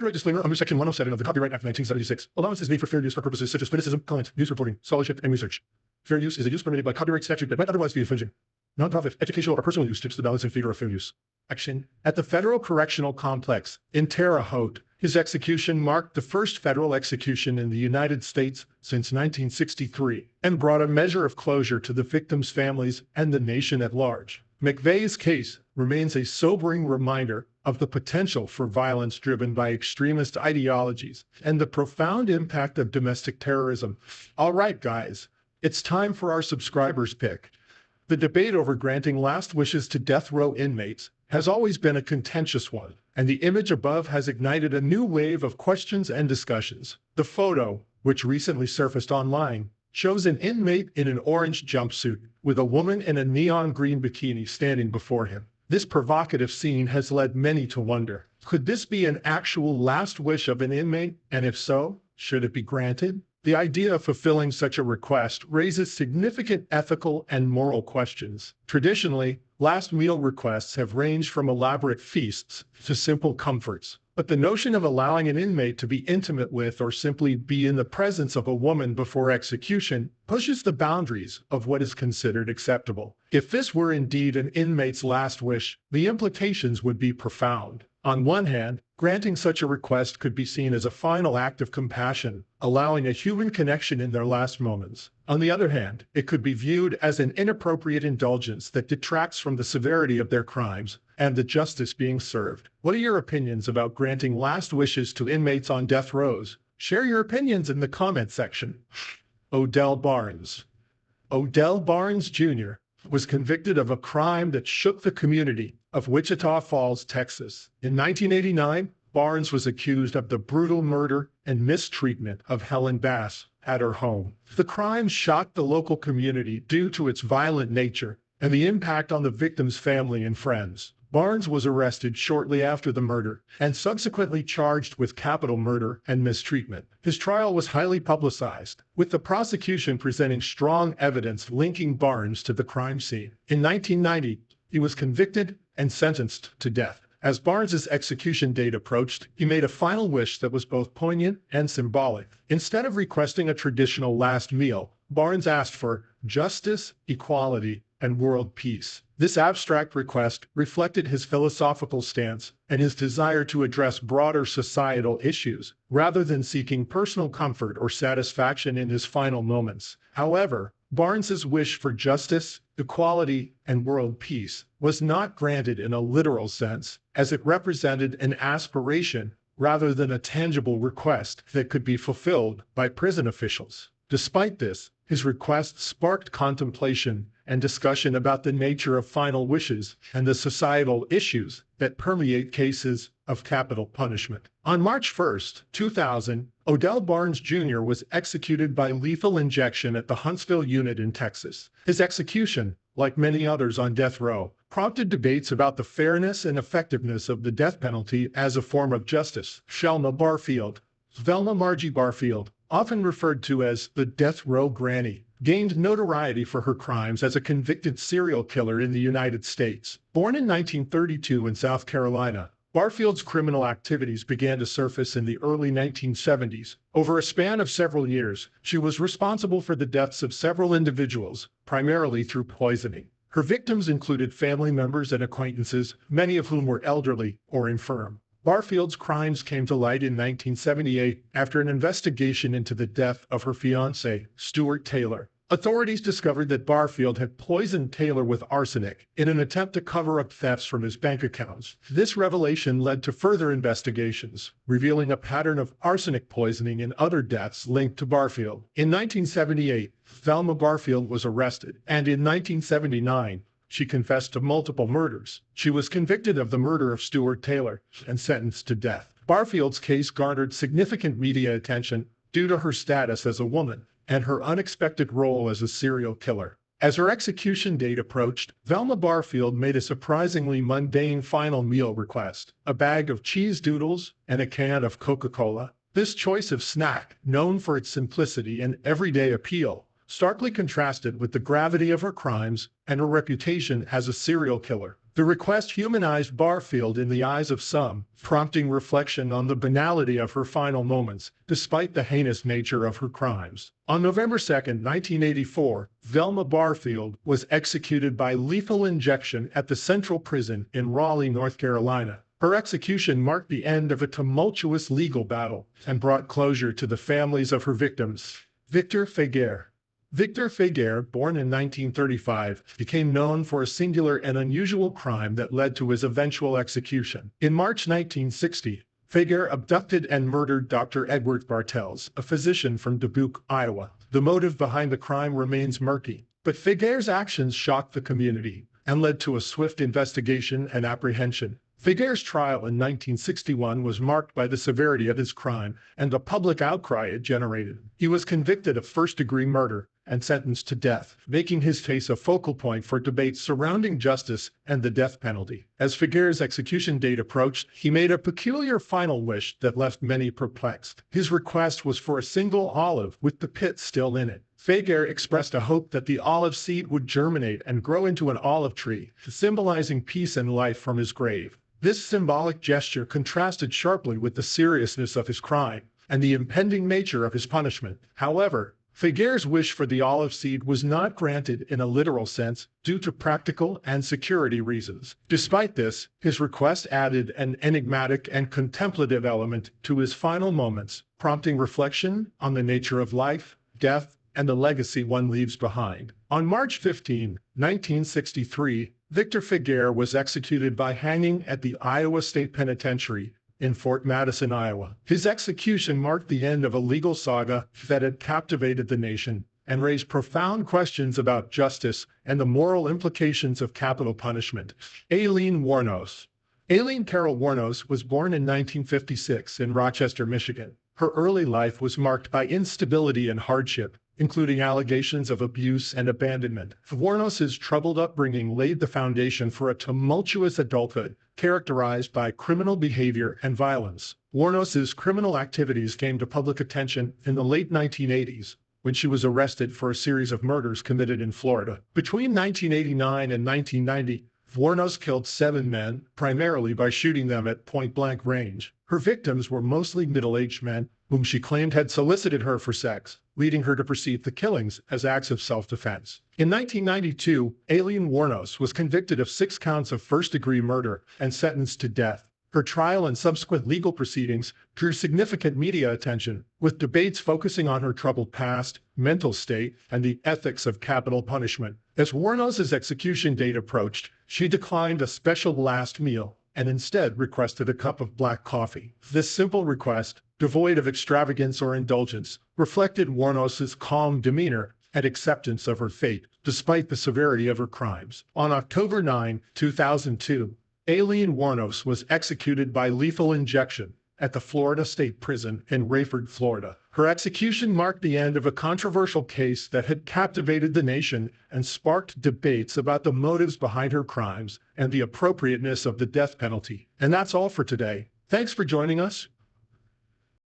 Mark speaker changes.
Speaker 1: Copyright disclaimer under Section 107 of the Copyright Act of 1976. Allowance is made for fair use for purposes such as criticism, comment, news reporting, scholarship, and research. Fair use is a use permitted by copyright statute that might otherwise be infringing. Nonprofit, educational, or personal use tips the balance in favor of fair use. Action. At the Federal Correctional Complex in Terre Haute, his execution marked the first federal execution in the United States since 1963 and brought a measure of closure to the victims' families and the nation at large. McVeigh's case remains a sobering reminder of the potential for violence driven by extremist ideologies and the profound impact of domestic terrorism. All right, guys, it's time for our subscribers' pick. The debate over granting last wishes to death row inmates has always been a contentious one, and the image above has ignited a new wave of questions and discussions. The photo, which recently surfaced online, shows an inmate in an orange jumpsuit with a woman in a neon green bikini standing before him. This provocative scene has led many to wonder, could this be an actual last wish of an inmate? And if so, should it be granted? The idea of fulfilling such a request raises significant ethical and moral questions. Traditionally, last meal requests have ranged from elaborate feasts to simple comforts. But the notion of allowing an inmate to be intimate with or simply be in the presence of a woman before execution pushes the boundaries of what is considered acceptable. If this were indeed an inmate's last wish, the implications would be profound. On one hand, granting such a request could be seen as a final act of compassion, allowing a human connection in their last moments. On the other hand, it could be viewed as an inappropriate indulgence that detracts from the severity of their crimes and the justice being served. What are your opinions about granting last wishes to inmates on death rows? Share your opinions in the comment section. Odell Barnes. Odell Barnes Jr. was convicted of a crime that shook the community of Wichita Falls, Texas. In 1989, Barnes was accused of the brutal murder and mistreatment of Helen Bass at her home. The crime shocked the local community due to its violent nature and the impact on the victim's family and friends. Barnes was arrested shortly after the murder and subsequently charged with capital murder and mistreatment. His trial was highly publicized, with the prosecution presenting strong evidence linking Barnes to the crime scene. In 1990, he was convicted and sentenced to death. As Barnes's execution date approached, he made a final wish that was both poignant and symbolic. Instead of requesting a traditional last meal, Barnes asked for justice, equality, and world peace. This abstract request reflected his philosophical stance and his desire to address broader societal issues, rather than seeking personal comfort or satisfaction in his final moments. However, Barnes's wish for justice, equality, and world peace was not granted in a literal sense, as it represented an aspiration rather than a tangible request that could be fulfilled by prison officials. Despite this, his request sparked contemplation and discussion about the nature of final wishes and the societal issues that permeate cases of capital punishment. On March 1, 2000, Odell Barnes Jr. was executed by lethal injection at the Huntsville unit in Texas. His execution, like many others on death row, prompted debates about the fairness and effectiveness of the death penalty as a form of justice. Velma Barfield, Velma Margie Barfield, often referred to as the death row granny, gained notoriety for her crimes as a convicted serial killer in the United States. Born in 1932 in South Carolina, Barfield's criminal activities began to surface in the early 1970s. Over a span of several years, she was responsible for the deaths of several individuals, primarily through poisoning. Her victims included family members and acquaintances, many of whom were elderly or infirm. Barfield's crimes came to light in 1978 after an investigation into the death of her fiancé, Stuart Taylor. Authorities discovered that Barfield had poisoned Taylor with arsenic in an attempt to cover up thefts from his bank accounts. This revelation led to further investigations, revealing a pattern of arsenic poisoning in other deaths linked to Barfield. In 1978, Velma Barfield was arrested, and in 1979, she confessed to multiple murders. She was convicted of the murder of Stuart Taylor and sentenced to death. Barfield's case garnered significant media attention due to her status as a woman and her unexpected role as a serial killer. As her execution date approached, Velma Barfield made a surprisingly mundane final meal request: a bag of cheese doodles and a can of Coca-Cola. This choice of snack, known for its simplicity and everyday appeal, starkly contrasted with the gravity of her crimes and her reputation as a serial killer. The request humanized Barfield in the eyes of some, prompting reflection on the banality of her final moments, despite the heinous nature of her crimes. On November 2, 1984, Velma Barfield was executed by lethal injection at the Central Prison in Raleigh, North Carolina. Her execution marked the end of a tumultuous legal battle and brought closure to the families of her victims. Victor Feguer. Victor Feguer, born in 1935, became known for a singular and unusual crime that led to his eventual execution. In March 1960, Feguer abducted and murdered Dr. Edward Bartels, a physician from Dubuque, Iowa. The motive behind the crime remains murky, but Feguer's actions shocked the community and led to a swift investigation and apprehension. Feguer's trial in 1961 was marked by the severity of his crime and the public outcry it generated. He was convicted of first-degree murder and sentenced to death, making his case a focal point for debates surrounding justice and the death penalty. As Feguer's execution date approached, he made a peculiar final wish that left many perplexed. His request was for a single olive with the pit still in it. Feguer expressed a hope that the olive seed would germinate and grow into an olive tree, symbolizing peace and life from his grave. This symbolic gesture contrasted sharply with the seriousness of his crime and the impending nature of his punishment. However, Feguer's wish for the olive seed was not granted in a literal sense due to practical and security reasons. Despite this, his request added an enigmatic and contemplative element to his final moments, prompting reflection on the nature of life, death, and the legacy one leaves behind. On March 15, 1963, Victor Feguer was executed by hanging at the Iowa State Penitentiary in Fort Madison, Iowa. His execution marked the end of a legal saga that had captivated the nation and raised profound questions about justice and the moral implications of capital punishment. Aileen Wuornos. Aileen Carol Wuornos was born in 1956 in Rochester, Michigan. Her early life was marked by instability and hardship, including allegations of abuse and abandonment. Wuornos's troubled upbringing laid the foundation for a tumultuous adulthood characterized by criminal behavior and violence. Wuornos's criminal activities came to public attention in the late 1980s when she was arrested for a series of murders committed in Florida. Between 1989 and 1990, Wuornos killed 7 men, primarily by shooting them at point-blank range. Her victims were mostly middle-aged men whom she claimed had solicited her for sex, leading her to perceive the killings as acts of self-defense. In 1992, Aileen Wuornos was convicted of 6 counts of first-degree murder and sentenced to death. Her trial and subsequent legal proceedings drew significant media attention, with debates focusing on her troubled past, mental state, and the ethics of capital punishment. As Wuornos's execution date approached, she declined a special last meal and instead requested a cup of black coffee. This simple request, devoid of extravagance or indulgence, reflected Wuornos's calm demeanor and acceptance of her fate, despite the severity of her crimes. On October 9, 2002, Aileen Wuornos was executed by lethal injection at the Florida State Prison in Rayford, Florida. Her execution marked the end of a controversial case that had captivated the nation and sparked debates about the motives behind her crimes and the appropriateness of the death penalty. And that's all for today. Thanks for joining us.